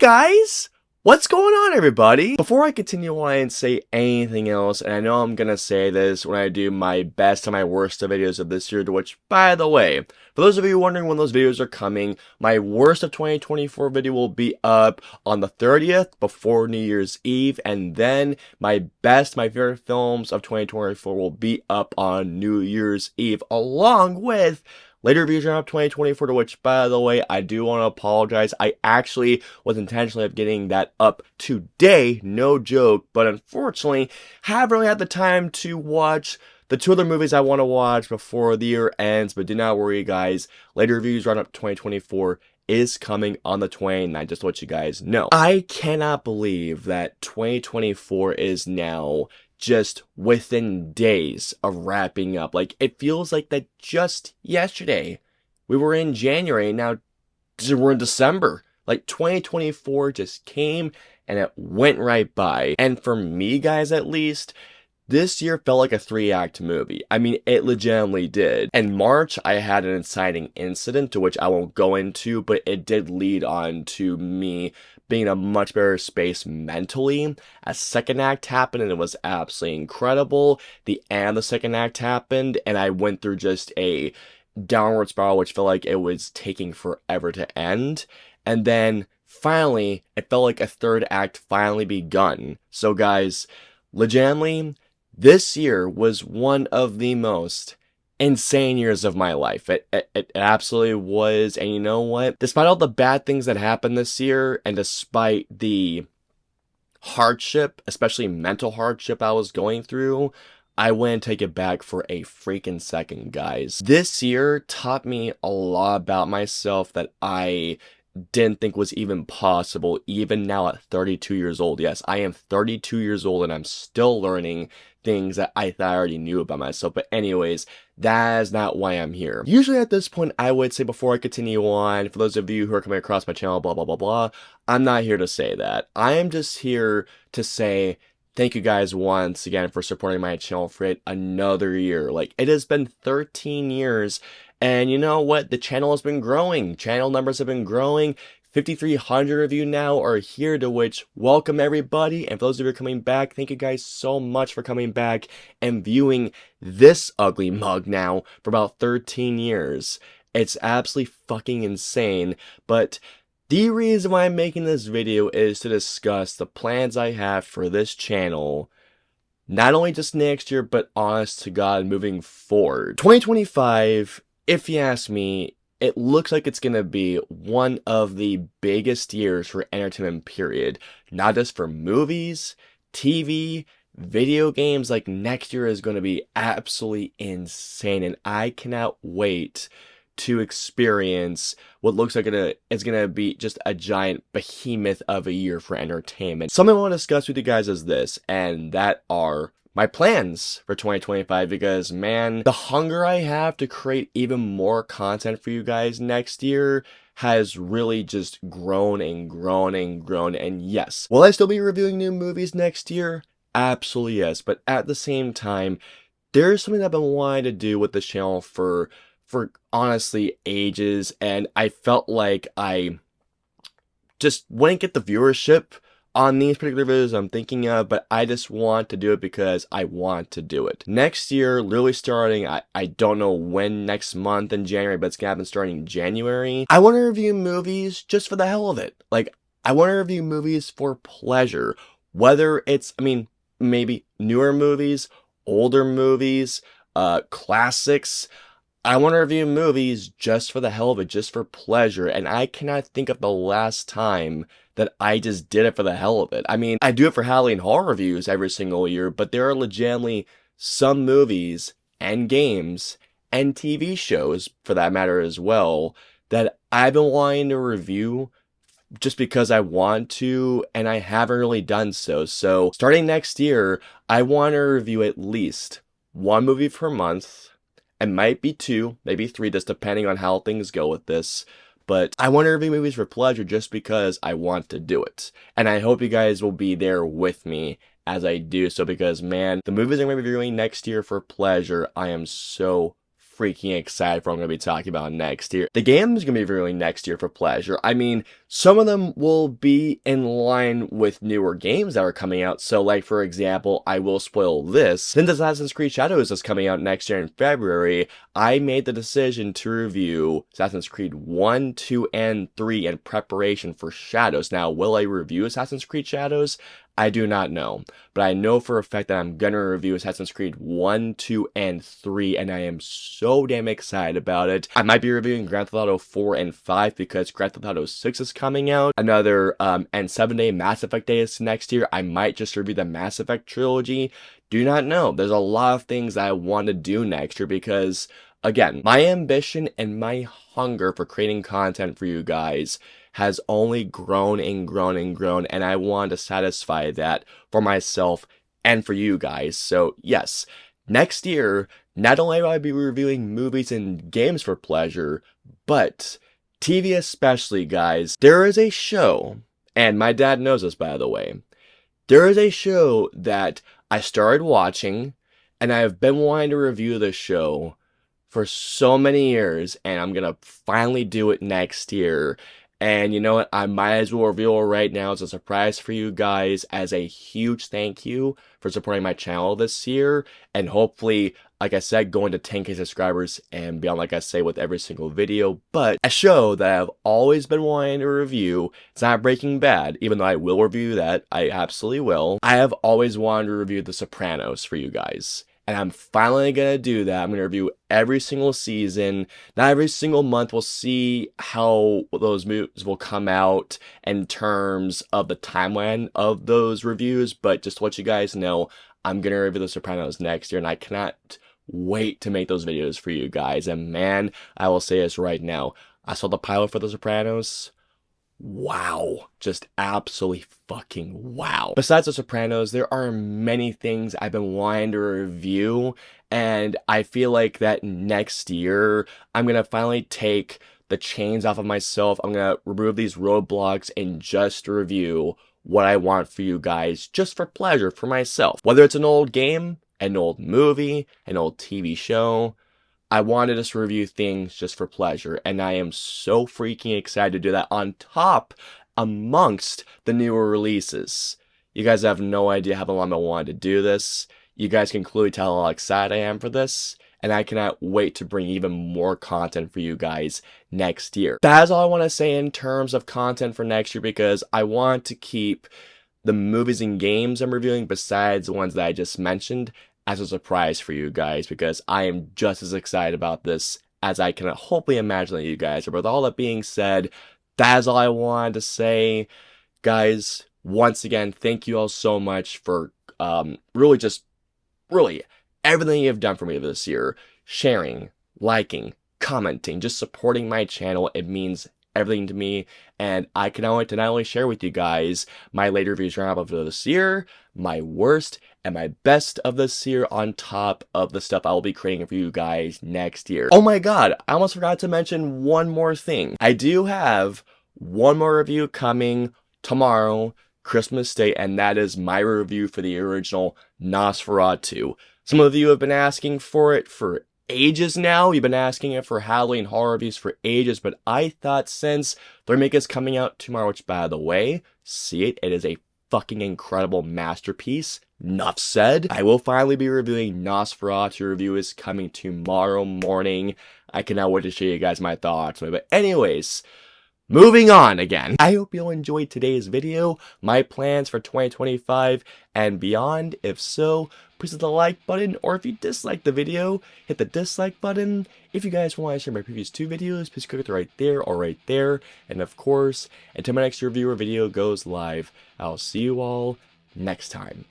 guys! What's going on, everybody? Before I continue on and say anything else, and I know I'm gonna say this when I do my best and my worst of videos of this year, which, by the way, for those of you wondering when those videos are coming, my worst of 2024 video will be up on the 30th before New Year's Eve, and then my best, my favorite films of 2024 will be up on New Year's Eve, along with later reviews are up 2024, to which, by the way, I do want to apologize. I actually was intentionally of getting that up today, no joke, but unfortunately, haven't really had the time to watch the two other movies I want to watch before the year ends, but do not worry, guys. Later reviews run up 2024 is coming on the 29th, just to let you guys know. I cannot believe that 2024 is now just within days of wrapping up. Like, it feels like that just yesterday. We were in January, now we're in December. Like, 2024 just came and it went right by. And for me, guys, at least, this year felt like a 3-act movie. I mean, it legitimately did. In March, I had an inciting incident, to which I won't go into, but it did lead on to me being in a much better space mentally. A second act happened and it was absolutely incredible. The end of the second act happened and I went through just a downward spiral, which felt like it was taking forever to end. And then finally, it felt like a third act finally begun. So guys, legitimately, this year was one of the most insane years of my life. It absolutely was. And you know what? Despite all the bad things that happened this year, and despite the hardship, especially mental hardship I was going through, I wouldn't take it back for a freaking second, guys. This year taught me a lot about myself that I didn't think was even possible, even now at 32 years old. Yes, I am 32 years old and I'm still learning things that I thought I already knew about myself. But anyways, that is not why I'm here. Usually at this point, I would say, before I continue on, for those of you who are coming across my channel, blah, blah, blah, blah, I'm not here to say that. I am just here to say thank you guys once again for supporting my channel for yet another year. Like, it has been 13 years. And you know what? The channel has been growing. Channel numbers have been growing. 5,300 of you now are here, to which, welcome everybody. And for those of you coming back, thank you guys so much for coming back and viewing this ugly mug now for about 13 years. It's absolutely fucking insane. But the reason why I'm making this video is to discuss the plans I have for this channel, not only just next year, but honest to God, moving forward. 2025, if you ask me, it looks like it's going to be one of the biggest years for entertainment, period. Not just for movies, TV, video games. Like, next year is going to be absolutely insane. And I cannot wait to experience what looks like it's going to be just a giant behemoth of a year for entertainment. Something I want to discuss with you guys is this, and that are my plans for 2025, because man, the hunger I have to create even more content for you guys next year has really just grown and grown and grown. And yes, will I still be reviewing new movies next year? Absolutely yes. But at the same time, there's something I've been wanting to do with this channel for honestly ages, and I felt like I just wouldn't get the viewership on these particular videos I'm thinking of, but I just want to do it because I want to do it. Next year, literally starting, I don't know when, next month in January, but it's gonna happen starting in January. I want to review movies just for the hell of it. Like, I want to review movies for pleasure. Whether it's, I mean, maybe newer movies, older movies, classics. I want to review movies just for the hell of it, just for pleasure, and I cannot think of the last time that I just did it for the hell of it. I mean, I do it for Halloween horror reviews every single year, but there are legitimately some movies and games and TV shows, for that matter as well, that I've been wanting to review just because I want to, and I haven't really done so. So starting next year, I want to review at least one movie per month. It might be 2, maybe 3, just depending on how things go with this. But I want to review movies for pleasure just because I want to do it. And I hope you guys will be there with me as I do so, because man, the movies I'm going to be reviewing next year for pleasure, I am so freaking excited for what I'm going to be talking about next year. The game's going to be reviewing next year for pleasure. I mean, some of them will be in line with newer games that are coming out. So, like, for example, I will spoil this. Since Assassin's Creed Shadows is coming out next year in February, I made the decision to review Assassin's Creed 1, 2, and 3 in preparation for Shadows. Now, will I review Assassin's Creed Shadows? I do not know, but I know for a fact that I'm gonna review Assassin's Creed 1, 2, and 3, and I am so damn excited about it. I might be reviewing Grand Theft Auto 4 and 5 because Grand Theft Auto 6 is coming out. Another, and 7-day Mass Effect Day is next year. I might just review the Mass Effect trilogy. Do not know. There's a lot of things that I want to do next year because, again, my ambition and my hunger for creating content for you guys has only grown and grown and grown, and I want to satisfy that for myself and for you guys. So yes, next year, not only will I be reviewing movies and games for pleasure, but TV especially, guys. There is a show, and my dad knows this, by the way. There is a show that I started watching, and I have been wanting to review this show for so many years, and I'm gonna finally do it next year. And you know what? I might as well reveal it right now as a surprise for you guys, as a huge thank you for supporting my channel this year. And hopefully, like I said, going to 10K subscribers and beyond, like I say, with every single video. But a show that I've always been wanting to review, it's not Breaking Bad, even though I will review that. I absolutely will. I have always wanted to review The Sopranos for you guys. And I'm finally going to do that. I'm going to review every single season. Not every single month. We'll see how those movies will come out in terms of the timeline of those reviews. But just to let you guys know, I'm going to review The Sopranos next year. And I cannot wait to make those videos for you guys. And man, I will say this right now. I saw the pilot for The Sopranos. Wow. Just absolutely fucking wow. Besides The Sopranos, there are many things I've been wanting to review, and I feel like that next year, I'm gonna finally take the chains off of myself. I'm gonna remove these roadblocks and just review what I want for you guys, just for pleasure, for myself. Whether it's an old game, an old movie, an old TV show, I wanted us to review things just for pleasure, and I am so freaking excited to do that on top amongst the newer releases. You guys have no idea how long I wanted to do this. You guys can clearly tell how excited I am for this, and I cannot wait to bring even more content for you guys next year. That's all I want to say in terms of content for next year, because I want to keep the movies and games I'm reviewing, besides the ones that I just mentioned, as a surprise for you guys, because I am just as excited about this as I can hopefully imagine that you guys are. But with all that being said, that is all I wanted to say. Guys, once again, thank you all so much for really everything you've done for me this year. Sharing, liking, commenting, just supporting my channel. It means everything to me, and I cannot wait to not only share with you guys my later reviews roundup of this year, my worst and my best of this year, on top of the stuff I will be creating for you guys next year. Oh my god, I almost forgot to mention one more thing. I do have one more review coming tomorrow, Christmas Day, and that is my review for the original Nosferatu. Some of you have been asking for it for ages now. You've been asking it for Halloween horror reviews for ages, but I thought since the remake is coming out tomorrow, which by the way, see it, it is a fucking incredible masterpiece. Enough said. I will finally be reviewing Nosferatu. Review is coming tomorrow morning. I cannot wait to show you guys my thoughts. But anyways, moving on again. I hope you all enjoyed today's video, my plans for 2025 and beyond. If so, please hit the like button, or if you dislike the video, hit the dislike button. If you guys want to share my previous 2 videos, please click it right there or right there. And of course, until my next review or video goes live, I'll see you all next time.